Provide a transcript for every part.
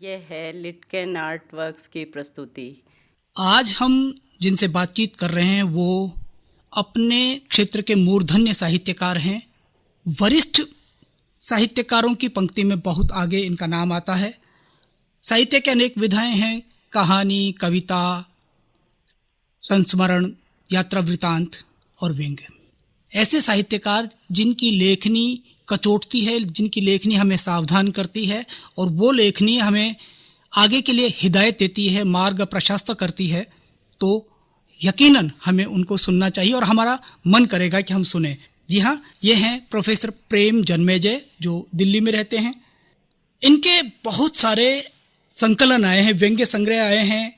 ये है लिटकेन art works की प्रस्तुति। आज हम जिनसे बातचीत कर रहे हैं वो अपने क्षेत्र के मूर्धन्य साहित्यकार हैं। वरिष्ठ साहित्यकारों की पंक्ति में बहुत आगे इनका नाम आता है। साहित्य के अनेक विधाएं हैं, कहानी, कविता, संस्मरण, यात्रा वृतांत और व्यंग्य। ऐसे साहित्यकार जिनकी लेखनी कचोटती है, जिनकी लेखनी हमें सावधान करती है और वो लेखनी हमें आगे के लिए हिदायत देती है, मार्ग प्रशस्त करती है, तो यकीनन हमें उनको सुनना चाहिए और हमारा मन करेगा कि हम सुने। जी हाँ, ये हैं प्रोफेसर प्रेम जन्मेजय जो दिल्ली में रहते हैं। इनके बहुत सारे संकलन आए हैं, व्यंग्य संग्रह आए हैं।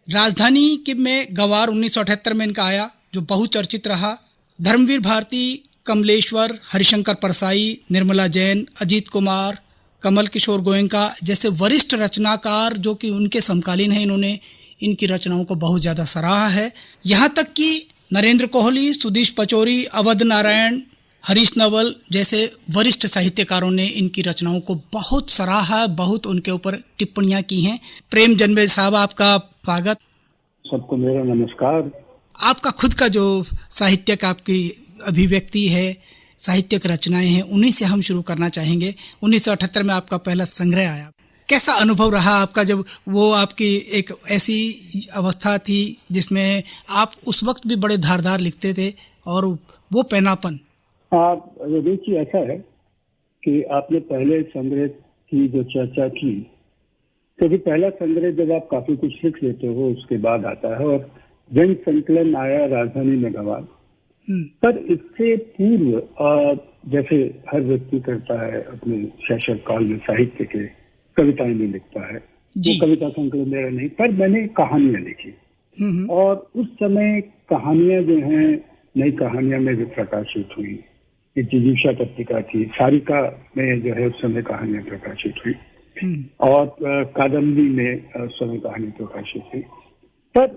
राजधानी के में गंवार 1978 में इनका आया जो बहुचर्चित रहा। धर्मवीर भारती, कमलेश्वर, हरिशंकर परसाई, निर्मला जैन, अजीत कुमार, कमल किशोर गोयनका जैसे वरिष्ठ रचनाकार जो कि उनके समकालीन हैं, इन्होंने इनकी रचनाओं को बहुत ज्यादा सराहा है। यहाँ तक कि नरेंद्र कोहली, सुधीश पचौरी, अवध नारायण, हरीश नवल जैसे वरिष्ठ साहित्यकारों ने इनकी रचनाओं को बहुत सराहा, बहुत उनके ऊपर टिप्पणियां की हैं। प्रेम जन्मेजय साहब, आपका स्वागत। सबको मेरा नमस्कार। आपका खुद का जो साहित्यक आपकी अभिव्यक्ति है, साहित्यक रचनाएं हैं, उन्हीं से हम शुरू करना चाहेंगे। 1978 में आपका पहला संग्रह आया। कैसा अनुभव रहा आपका जब वो आपकी एक ऐसी अवस्था थी जिसमें आप उस वक्त भी बड़े धारदार लिखते थे और वो पैनापन? आप देखिए, ऐसा है कि आपने पहले संग्रह की जो चर्चा की, तो भी पहला संग्रह जब आप काफी कुछ लिख लेते हो उसके बाद आता है और व्यंग्य संकलन आया राजधानी में गंवार। पर इससे पूर्व जैसे हर व्यक्ति करता है अपने शैशव काल में साहित्य के कविताएं भी लिखता है, वो कविता संकलन मेरा नहीं, पर मैंने कहानियां लिखी और उस समय कहानियां जो हैं नई कहानियां में भी प्रकाशित हुई। एक जिजीविषा पत्रिका थी, सारिका में जो है उस समय कहानियां प्रकाशित हुई और कादम्बरी में उस समय कहानी प्रकाशित हुई। पर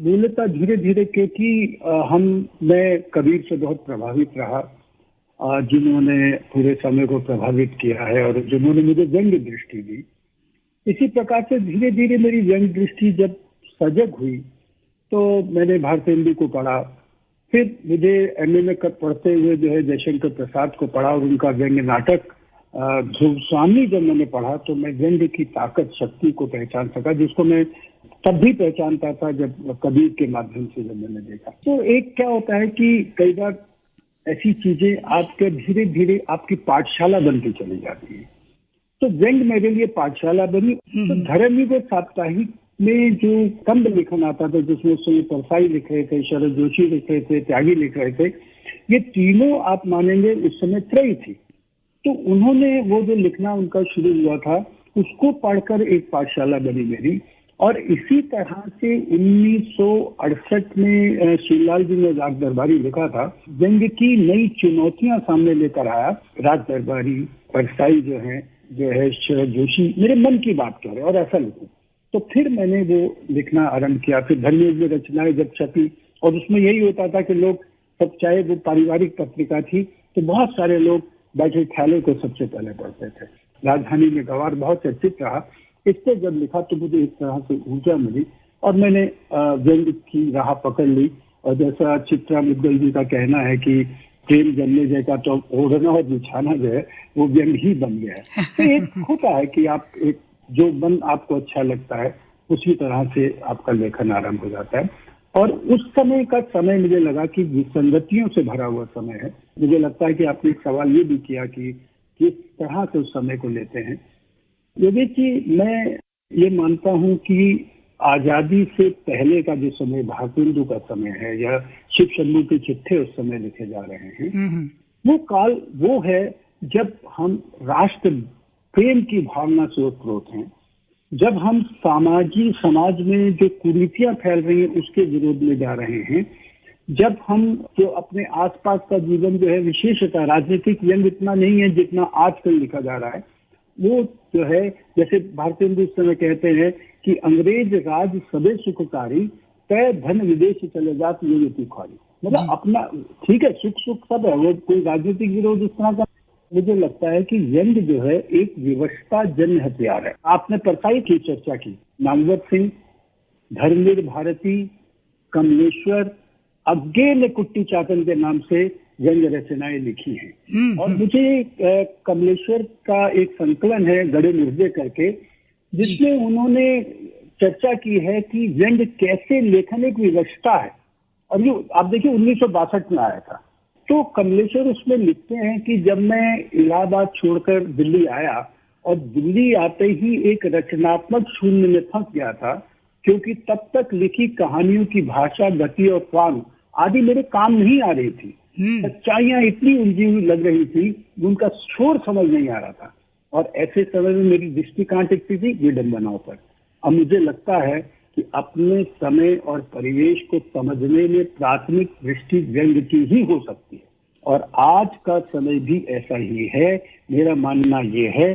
मूलतः धीरे धीरे क्योंकि मैं कबीर से बहुत प्रभावित रहा, जिन्होंने पूरे समय को प्रभावित किया है और जिन्होंने मुझे व्यंग्य दृष्टि दी, इसी प्रकार से धीरे धीरे मेरी व्यंग्य दृष्टि जब सजग हुई तो मैंने भारतेंदु को पढ़ा। फिर मुझे एमए में पढ़ते हुए जो है जयशंकर प्रसाद को पढ़ा और उनका व्यंग्य नाटक ध्रुव स्वामी जब मैंने पढ़ा तो मैं व्यंग्य की ताकत, शक्ति को पहचान सका, जिसको मैं तब भी पहचानता था जब कबीर के माध्यम से जब मैंने देखा। तो एक क्या होता है कि कई बार ऐसी चीजें आपके धीरे धीरे आपकी पाठशाला बनती चली जाती है। तो व्यंग्य मेरे लिए पाठशाला बनी। तो धर्मवीर साप्ताहिक में जो कंद लेखन आता था, जिसमें उसमें परसाई लिख रहे थे, शरद जोशी लिख रहे थे, त्यागी लिख रहे थे, ये तीनों आप मानेंगे उस समय त्रयी थी। तो उन्होंने वो जो लिखना उनका शुरू हुआ था उसको पढ़कर एक पाठशाला बनी मेरी। और इसी तरह से 1968 में श्रीलाल जी ने राज दरबारी लिखा था, व्यंग्य की नई चुनौतियां सामने लेकर आया। राज दरबारी, परसाई जो है शरद जोशी मेरे मन की बात कह रहे और ऐसा लिखूं। तो फिर मैंने वो लिखना आरंभ किया। फिर धर्मवीर रचनाएं जब छपी और उसमें यही होता था कि लोग सब, चाहे वो पारिवारिक पत्रिका थी तो बहुत सारे लोग बैठे ख्यालों को सबसे पहले पढ़ते थे। राजधानी में गंवार बहुत चर्चित रहा। इस पर जब लिखा तो मुझे इस तरह से ऊर्जा मिली और मैंने व्यंग्य की राह पकड़ ली। और जैसा चित्रा मुद्गल जी का कहना है कि प्रेम जन्मेजय का तो ओढ़ना और बिछाना जो है वो व्यंग्य ही बन गया है। तो एक होता है कि आप एक जो मन आपको अच्छा लगता है उसी तरह से आपका लेखन आरंभ हो जाता है। और उस समय का समय मुझे लगा कि विसंगतियों से भरा हुआ समय है। मुझे लगता है कि आपने एक सवाल ये भी किया कि किस तरह से उस समय को लेते हैं। ये देखिए, मैं ये मानता हूँ कि आजादी से पहले का जो समय भारतेंदु का समय है या शिव शंभू के चिट्ठे उस समय लिखे जा रहे हैं, वो काल वो है जब हम राष्ट्र प्रेम की भावना से ओतप्रोत हैं, जब हम समाज में जो कुरीतियां फैल रही हैं उसके विरोध में जा रहे हैं, जब हम जो अपने आसपास का जीवन जो है, विशेषतः राजनीतिक व्यंग्य इतना नहीं है जितना आजकल लिखा जा रहा है, वो जो है जैसे भारतेंदु इस समय कहते हैं कि अंग्रेज राज सबे सुखकारी, तय धन विदेश चले जात ये ख्वारी। मतलब अपना ठीक है, सुख सब है, वो कोई राजनीतिक विरोध इस तरह का मुझे लगता है कि व्यंग्य जो है एक विवशता जन्य हथियार है। आपने परसाई की चर्चा की, नामवर सिंह, धर्मवीर भारती, कमलेश्वर, अज्ञे ने कुट्टी चाटन के नाम से व्यंग्य रचनाएं लिखी हैं। और मुझे कमलेश्वर का एक संकलन है गड़े मुर्दे करके, जिसमें उन्होंने चर्चा की है कि व्यंग्य कैसे लेखन एक विवशता है। और ये आप देखिए 1962 में आया था। तो कमलेश्वर उसमें लिखते हैं कि जब मैं इलाहाबाद छोड़कर दिल्ली आया और दिल्ली आते ही एक रचनात्मक शून्य में फंस गया था, क्योंकि तब तक लिखी कहानियों की भाषा, गति और फॉर्म आदि मेरे काम नहीं आ रही थी। सच्चाइयां इतनी उलझी हुई लग रही थी, उनका शोर समझ नहीं आ रहा था। और ऐसे समय में मेरी दृष्टि कहाँ टिकती थी? विडंबनाओं पर। अब मुझे लगता है कि अपने समय और परिवेश को समझने में प्राथमिक दृष्टि व्यंग्य की ही हो सकती है, और आज का समय भी ऐसा ही है। मेरा मानना ये है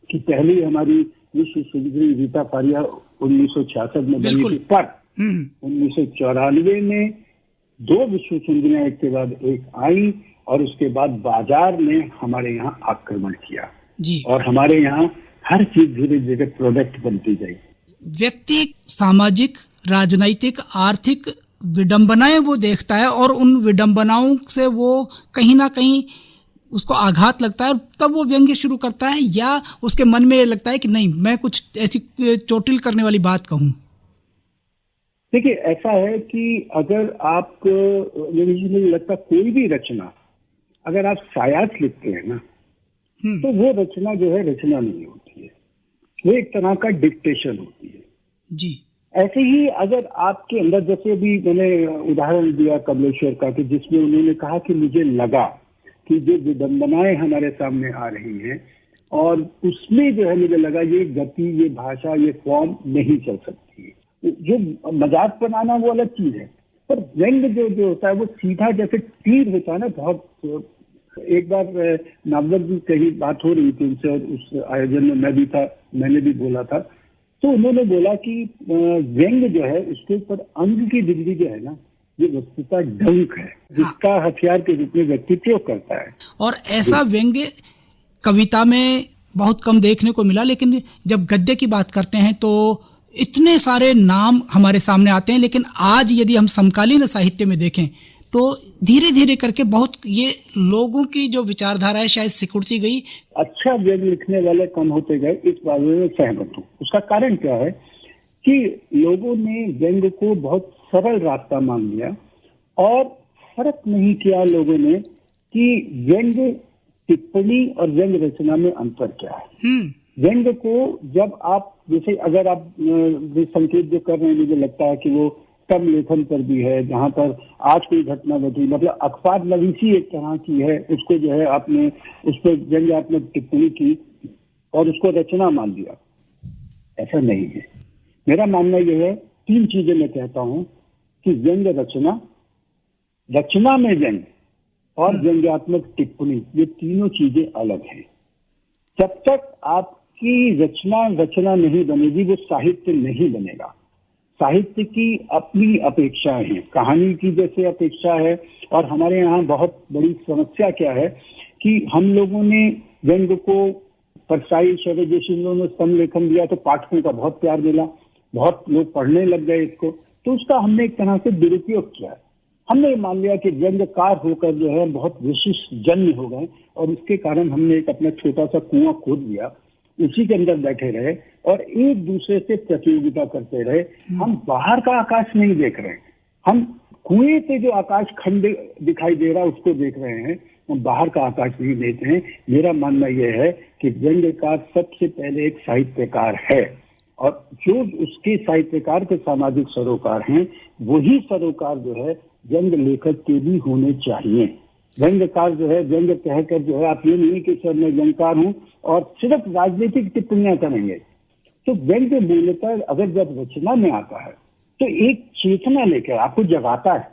कि पहली हमारी विश्व सुंदरी रीता फारिया 1966 में बनी थी, पर 1994 में 2 विश्व सुंदरियां एक के बाद एक आई, और उसके बाद बाजार ने हमारे यहाँ आक्रमण किया जी। और हमारे यहाँ हर चीज धीरे धीरे प्रोडक्ट बनती गई। व्यक्ति सामाजिक, राजनैतिक, आर्थिक विडंबनाएं वो देखता है, और उन विडंबनाओं से वो कहीं ना कहीं उसको आघात लगता है, और तब वो व्यंग्य शुरू करता है, या उसके मन में ये लगता है कि नहीं, मैं कुछ ऐसी चोटिल करने वाली बात कहूं। देखिए, ऐसा है कि अगर आप, मुझे लगता कोई भी रचना अगर आप सायास लिखते हैं ना, तो वो रचना जो है रचना नहीं होती है, वो एक तरह का डिक्टेशन होती है जी। ऐसे ही अगर आपके अंदर, जैसे अभी मैंने उदाहरण दिया कमलेश्वर का, कि जिसमें उन्होंने कहा कि मुझे लगा कि जो विडंबनाएं हमारे सामने आ रही हैं, और उसमें जो है मुझे लगा ये गति, ये भाषा, ये फॉर्म नहीं चल सकती। जो मजाक बनाना वो अलग चीज है, पर व्यंग्य जो होता है वो सीधा जैसे तीर होता है ना। बहुत एक बार नामवर जी कहीं बात हो रही थी उनसे, और उस आयोजन में मैं भी था, मैंने भी बोला था, तो उन्होंने बोला कि व्यंग्य जो है उसके ऊपर अंग की बिंदी जो है ना, ये वस्तुतः डंक है, जिसका हथियार के रूप में व्यक्ति प्रयोग करता है। और ऐसा व्यंग्य कविता में बहुत कम देखने को मिला, लेकिन जब गद्य की बात करते हैं तो इतने सारे नाम हमारे सामने आते हैं। लेकिन आज यदि हम समकालीन साहित्य में देखें तो धीरे धीरे करके बहुत ये लोगों की जो विचारधारा है शायद सिकुड़ती गई। अच्छा व्यंग्य लिखने वाले कम होते गए, इस बात में सहमत हूँ। उसका कारण क्या है कि लोगों ने व्यंग्य को बहुत सरल रास्ता मान लिया, और फर्क नहीं किया लोगों ने कि व्यंग्य टिप्पणी और व्यंग्य रचना में अंतर क्या है। व्यंग्य को जब आप, जैसे अगर आप संकेत जो कर रहे हैं, मुझे लगता है कि वो कम लेखन पर भी है, जहां पर आज कोई घटना घटी, मतलब अखबार नवीसी एक तरह की है, उसको जो है आपने उस पर व्यंग्यात्मक टिप्पणी की और उसको रचना मान दिया। ऐसा नहीं है। मेरा मानना यह है, 3 चीजें मैं कहता हूं कि व्यंग्य रचना, रचना में व्यंग्य और व्यंग्यात्मक टिप्पणी, ये तीनों चीजें अलग हैं। जब तक आपकी रचना नहीं बनेगी, वो साहित्य नहीं बनेगा। साहित्य की अपनी अपेक्षाएं हैं, कहानी की जैसे अपेक्षा है। और हमारे यहाँ बहुत बड़ी समस्या क्या है कि हम लोगों ने व्यंग्य को, परसाई, शरद जैसे लोगों ने समलेखन दिया तो पाठकों का बहुत प्यार मिला, बहुत लोग पढ़ने लग गए इसको, तो उसका हमने एक तरह से दुरुपयोग किया। हमने मान लिया कि व्यंग्यकार होकर जो है बहुत विशिष्ट जन्म हो गए, और इसके कारण हमने एक अपना छोटा सा कुआं खोद लिया, उसी के अंदर बैठे रहे और एक दूसरे से प्रतियोगिता करते रहे। हम बाहर का आकाश नहीं देख रहे, हम कुएं से जो आकाश खंड दिखाई दे रहा है उसको देख रहे हैं, हम बाहर का आकाश नहीं देख रहे हैं। मेरा मानना यह है कि व्यंग्यकार सबसे पहले एक साहित्यकार है, और जो उसके साहित्यकार के सामाजिक सरोकार हैं, वही सरोकार जो है व्यंग्य लेखक के भी होने चाहिए। व्यंग्यकार जो है, व्यंग्य कहकर जो है, आप ये नहीं कि सर मैं व्यंग्यकार हूं और सिर्फ राजनीतिक टिप्पणियां करेंगे। तो व्यंग्य मूलतः अगर जब रचना में आता है तो एक चेतना लेकर आपको जगाता है।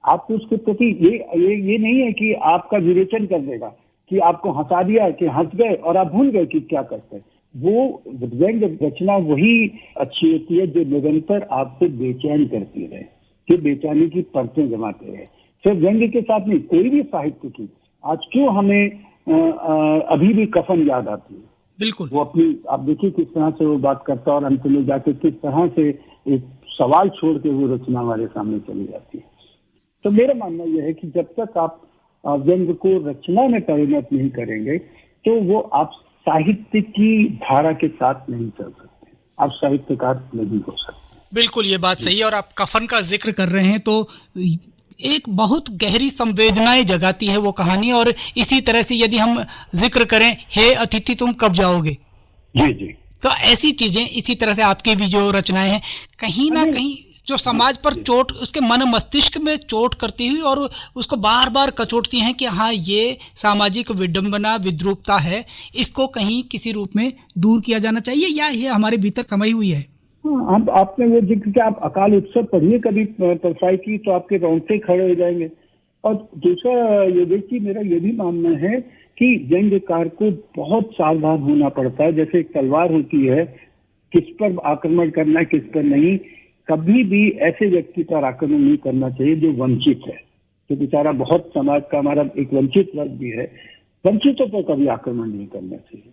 आपको उसके प्रति ये नहीं है कि आपका विवेचन कर देगा, कि आपको हंसा दिया कि हंस गए और आप भूल गए कि क्या करते हैं। वो व्यंग्य रचना वही अच्छी होती है जो निरंतर आपको बेचैन करती रहे, कि बेचैनी की परतें जमाते रहे। सिर्फ व्यंग्य के साथ नहीं, कोई भी साहित्य की। आज क्यों हमें अभी भी कफन याद आती है। बिल्कुल। वो अपनी, आप देखिए किस तरह से वो बात करता है और अंत में जाके किस तरह से एक सवाल छोड़ के वो रचना हमारे सामने चली जाती है। तो मेरा मानना यह है कि जब तक आप व्यंग्य को रचना में परिणत नहीं करेंगे तो वो आप साहित्य की धारा के साथ नहीं चल सकते, आप साहित्यकार नहीं हो सकते। बिल्कुल, ये बात सही है। और आप कफन का जिक्र कर रहे हैं तो एक बहुत गहरी संवेदनाएं जगाती है वो कहानी। और इसी तरह से यदि हम जिक्र करें, हे अतिथि तुम कब जाओगे, जी जी, तो ऐसी चीजें, इसी तरह से आपकी भी जो रचनाएं हैं कहीं ना कहीं जो समाज पर चोट, उसके मन मस्तिष्क में चोट करती हुई और उसको बार बार कचोटती हैं कि हाँ ये सामाजिक विडंबना, विद्रूपता है, इसको कहीं किसी रूप में दूर किया जाना चाहिए, या ये हमारे भीतर समाई हुई है। अब आपने वो जिक्र किया, आप अकाल उत्सव पढ़िए कभी परसाई की, तो आपके रोंगटे खड़े हो जाएंगे। और दूसरा ये देखिए, मेरा ये भी मानना है कि व्यंग्यकार को बहुत सावधान होना पड़ता है। जैसे एक तलवार होती है, किस पर आक्रमण करना है, किस पर नहीं। कभी भी ऐसे व्यक्ति पर आक्रमण नहीं करना चाहिए जो वंचित है, तो बेचारा बहुत समाज का हमारा एक वंचित वर्ग भी है, वंचितों पर कभी आक्रमण नहीं करना चाहिए।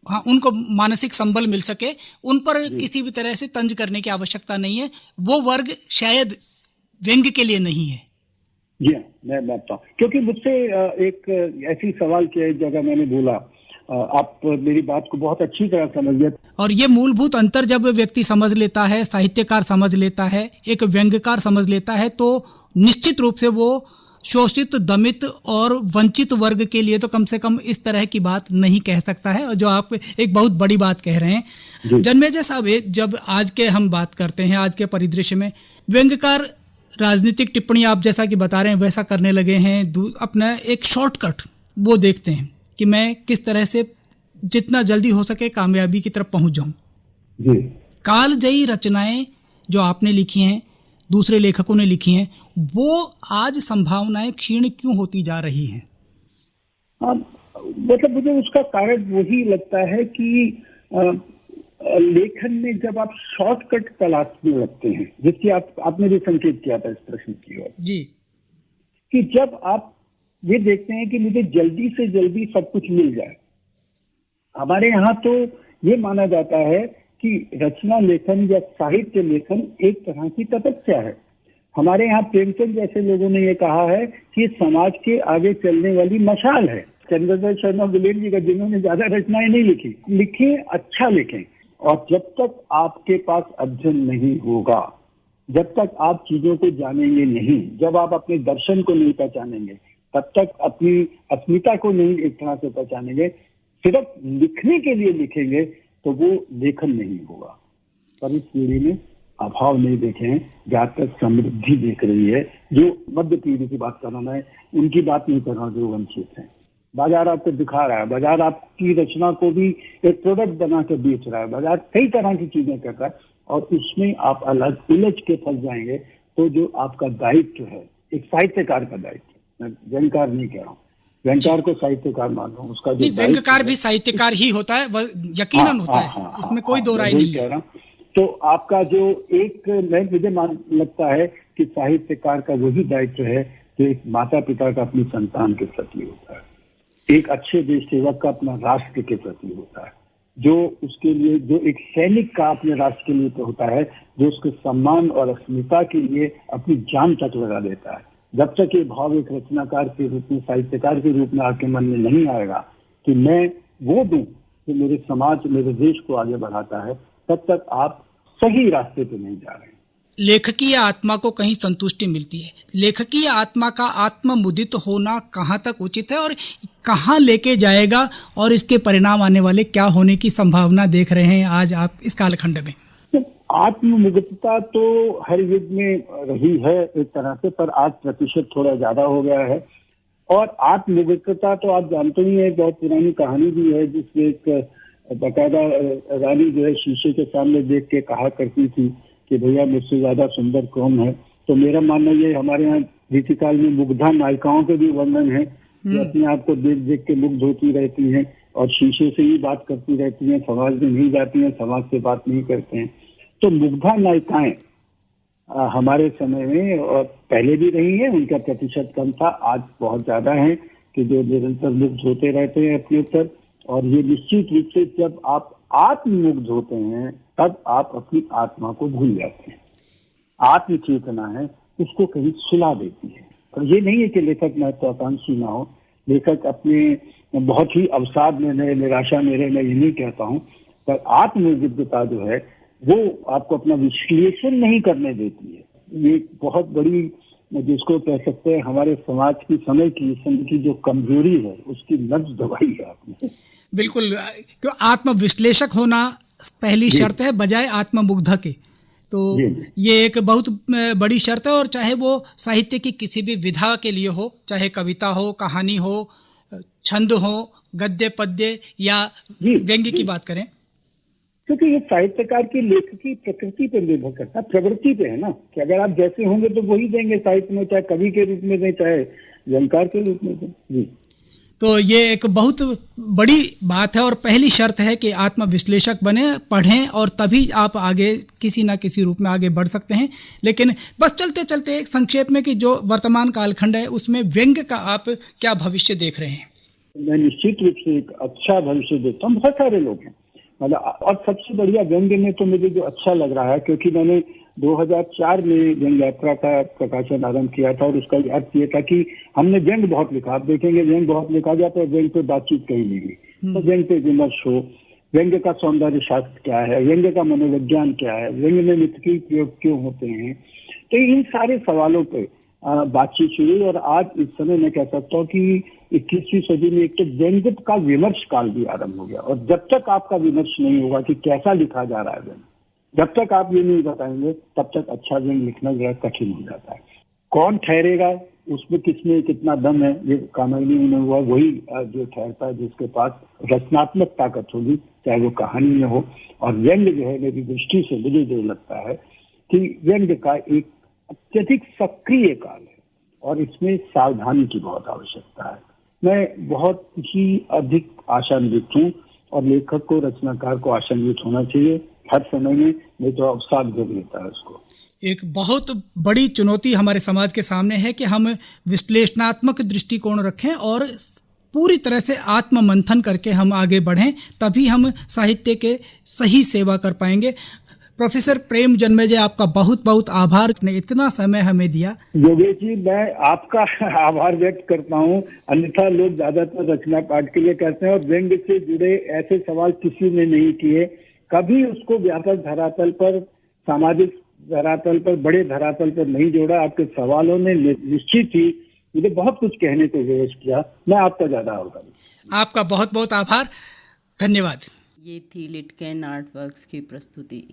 हाँ, उनको मानसिक संबल मिल सके, उन पर किसी भी तरह से तंज करने की आवश्यकता नहीं है। वो वर्ग शायद व्यंग्य के लिए नहीं है। जी हाँ, मैं मानता हूँ, क्योंकि मुझसे एक ऐसी सवाल किया जगह मैंने बोला, आप मेरी बात को बहुत अच्छी तरह समझ गए। और ये मूलभूत अंतर जब व्यक्ति समझ लेता है, साहित्यकार समझ लेता है, एक व्यंग्यकार समझ लेता है, तो निश्चित रूप से वो शोषित, दमित और वंचित वर्ग के लिए तो कम से कम इस तरह की बात नहीं कह सकता है, और जो आप एक बहुत बड़ी बात कह रहे हैं। जन्मेजय साहब, जब आज के हम बात करते हैं, आज के परिदृश्य में व्यंग्यकार राजनीतिक टिप्पणी आप जैसा कि बता रहे हैं वैसा करने लगे हैं। अपना एक शॉर्टकट वो देखते हैं कि मैं किस तरह से जितना जल्दी हो सके कामयाबी की तरफ पहुंच जाऊं। कालजयी रचनाएं जो आपने लिखी हैं, दूसरे लेखकों ने लिखी हैं, वो आज संभावनाएं क्षीण क्यों होती जा रही हैं? मतलब मुझे उसका कारण वही लगता है कि लेखन में जब आप शॉर्टकट तलाशने लगते हैं, जिसकी आपने भी संकेत किया था इस प्रश्न की ओर जी, कि जब आप ये देखते हैं कि मुझे जल्दी से जल्दी सब कुछ मिल जाए। हमारे यहाँ तो ये माना जाता है कि रचना लेखन या साहित्य लेखन एक तरह की तपस्या है। हमारे यहाँ प्रेमचंद जैसे लोगों ने ये कहा है कि समाज के आगे चलने वाली मशाल है। चंद्रशेखर शर्मा बुलेन जी का, जिन्होंने ज्यादा रचनाएं नहीं लिखी, लिखें, अच्छा लिखें। और जब तक आपके पास अध्ययन नहीं होगा, जब तक आप चीजों को जानेंगे नहीं, जब आप अपने दर्शन को नहीं पहचानेंगे, तब तक अपनी अस्मिता को नहीं एक तरह से पहचानेंगे, सिर्फ लिखने के लिए लिखेंगे तो वो लेखन नहीं होगा। पर इस पीढ़ी में अभाव नहीं देखे हैं, जहाँ तक समृद्धि देख रही है। जो मध्य पीढ़ी की बात कर रहा है, उनकी बात नहीं कर रहा जो वंचित है। बाजार आपको दिखा रहा है, बाजार आपकी रचना को भी एक प्रोडक्ट बना के बेच रहा है, बाजार कई तरह की चीजें कर रहा है, और उसमें आप अलग उलझ के फंस जाएंगे। तो जो आपका दायित्व है, एक साहित्यकार का दायित्व, मैं व्यंग्यकार नहीं कह रहा हूँ, व्यंग्यकार को साहित्यकार मान रहा हूँ, उसका जो व्यंग्यकार भी साहित्यकार ही होता है, यकीनन होता है, इसमें कोई दो राय नहीं है। तो आपका जो एक, मुझे लगता है कि साहित्यकार का वही दायित्व है जो एक माता पिता का अपनी संतान के प्रति होता है, एक अच्छे देश सेवक का अपना राष्ट्र के प्रति होता है, जो उसके लिए, जो एक सैनिक का अपने राष्ट्र के लिए होता है, जो उसके सम्मान और अस्मिता के लिए अपनी जान तक लगा देता है। जब तक ये भाव एक रचनाकार के रूप में, साहित्यकार के रूप में आपके मन में नहीं आएगा कि मैं वो दूं जो मेरे समाज, मेरे देश को आगे बढ़ाता है, तब तक आप सही रास्ते पे नहीं जा रहे हैं। लेखकीय आत्मा को कहीं संतुष्टि मिलती है। लेखकीय आत्मा का आत्ममुदित होना कहाँ तक उचित है और कहाँ लेके जाएगा, और इसके परिणाम आने वाले क्या होने की संभावना देख रहे हैं आज आप इस कालखंड में? आत्ममुदितता तो हर युग में रही है एक तरह से, पर आज प्रतिशत थोड़ा ज्यादा हो गया है। और आत्ममुदितता तो आप जानते ही है, बहुत पुरानी कहानी भी है, जिसमें एक बकायदा रानी जो है शीशे के सामने देख के कहा करती थी कि भैया मुझसे ज्यादा सुंदर कौन है। तो मेरा मानना ये, हमारे यहाँ रीतिकाल में मुग्धा नायिकाओं के भी वर्णन है, जो अपने आप को देख देख के मुग्ध होती रहती हैं और शीशे से ही बात करती रहती हैं, समाज में नहीं जाती हैं, समाज से बात नहीं करते हैं। तो मुग्धा नायिकाएं हमारे समय में और पहले भी रही हैं, उनका प्रतिशत कम था, आज बहुत ज्यादा है, कि जो निरंतर मुग्ध होते रहते हैं अपने ऊपर, और ये निश्चित रूप से जब आप आत्ममुग्ध होते हैं तब आप अपनी आत्मा को भूल जाते हैं। आत्म चेतना है उसको कहीं सुला देती है। और ये नहीं है कि लेखक महत्वाकांक्षी ना हो, लेखक अपने बहुत ही अवसाद में रहे, निराशा में रहे, मैं ये नहीं कहता हूँ, पर आत्मविद्यता जो है वो आपको अपना विश्लेषण नहीं करने देती है। ये बहुत बड़ी, जिसको कह सकते हैं हमारे समाज की समय की जो कमजोरी है उसकी नब्ज दबाई है आपने। बिल्कुल, क्यों आत्म विश्लेषक होना पहली शर्त है बजाय आत्ममुग्ध के। तो ये एक बहुत बड़ी शर्त है, और चाहे वो साहित्य की किसी भी विधा के लिए हो, चाहे कविता हो, कहानी हो, छंद हो, गद्य पद्य या व्यंग्य की बात करें, क्योंकि ये साहित्यकार की लेख की प्रकृति पर निर्भर करता है, प्रवृत्ति पे है ना, कि अगर आप जैसे होंगे तो वही देंगे साहित्य में, चाहे कवि के रूप में दें चाहे व्यंग्यकार के रूप में दें। जी, तो ये एक बहुत बड़ी बात है और पहली शर्त है कि आत्म विश्लेषक बने, पढ़ें, और तभी आप आगे किसी ना किसी रूप में आगे बढ़ सकते हैं। लेकिन बस चलते चलते एक संक्षेप में कि जो वर्तमान कालखंड है उसमें व्यंग्य का आप क्या भविष्य देख रहे हैं? मैं निश्चित रूप से एक अच्छा भविष्य देखता हूँ। बहुत सारे लोग हैं, मतलब, और सबसे बढ़िया व्यंग्य में तो मुझे जो अच्छा लग रहा है, क्योंकि मैंने 2004 में व्यंग्य यात्रा का प्रकाशन आरंभ किया था, और उसका अर्थ ये था कि हमने व्यंग्य बहुत लिखा। आप देखेंगे व्यंग्य बहुत लिखा जाता है, व्यंग्य पे बातचीत कहीं नहीं हुई। तो व्यंग्य पे विमर्श हो, व्यंग्य का सौंदर्य शास्त्र क्या है, व्यंग्य का मनोविज्ञान क्या है, व्यंग्य में मिथकीय प्रयोग क्यों होते हैं, तो इन सारे सवालों पे बातचीत शुरू हुई। और आज इस समय मैं कह सकता हूँ कि 21वीं सदी में एक तो व्यंग्य का विमर्श काल भी आरंभ हो गया। और जब तक आपका विमर्श नहीं होगा कि कैसा लिखा जा रहा है व्यंग्य, जब तक आप ये नहीं बताएंगे तब तक अच्छा व्यंग्य लिखना जरा कठिन हो जाता है। कौन ठहरेगा उसमें किसमें कितना दम है, ये कामायनी में हुआ, वही जो ठहरता है जिसके पास रचनात्मक ताकत होगी, चाहे वो कहानी में हो। और व्यंग्य जो है, मेरी दृष्टि से मुझे जो लगता है कि व्यंग्य का एक अत्यधिक सक्रिय काल है और इसमें सावधानी की बहुत आवश्यकता है। मैं बहुत ही अधिक आशान्वित हूँ, और लेखक को, रचनाकार को आशान्वित होना चाहिए हर समय में, नहीं तो अवसाद भोग लेता है उसको। एक बहुत बड़ी चुनौती हमारे समाज के सामने है कि हम विश्लेषणात्मक दृष्टिकोण रखें और पूरी तरह से आत्म मंथन करके हम आगे बढ़ें, तभी हम साहित्य के सही सेवा कर पाएंगे। प्रोफेसर प्रेम जन्मेजय, आपका बहुत बहुत आभार, ने इतना समय हमें दिया। योगेश जी, मैं आपका आभार व्यक्त करता हूँ। अन्यथा लोग ज्यादातर रचना पाठ के लिए करते हैं और व्यंग्य से जुड़े ऐसे सवाल किसी ने नहीं किए, कभी उसको व्यापक धरातल पर, सामाजिक धरातल पर, बड़े धरातल पर नहीं जोड़ा। आपके सवालों ने निश्चित ही मुझे बहुत कुछ कहने को विवश किया। मैं आपका ज्यादा आभारी। आपका बहुत बहुत आभार, धन्यवाद। ये थी लिटकेन आर्टवर्क्स की प्रस्तुति।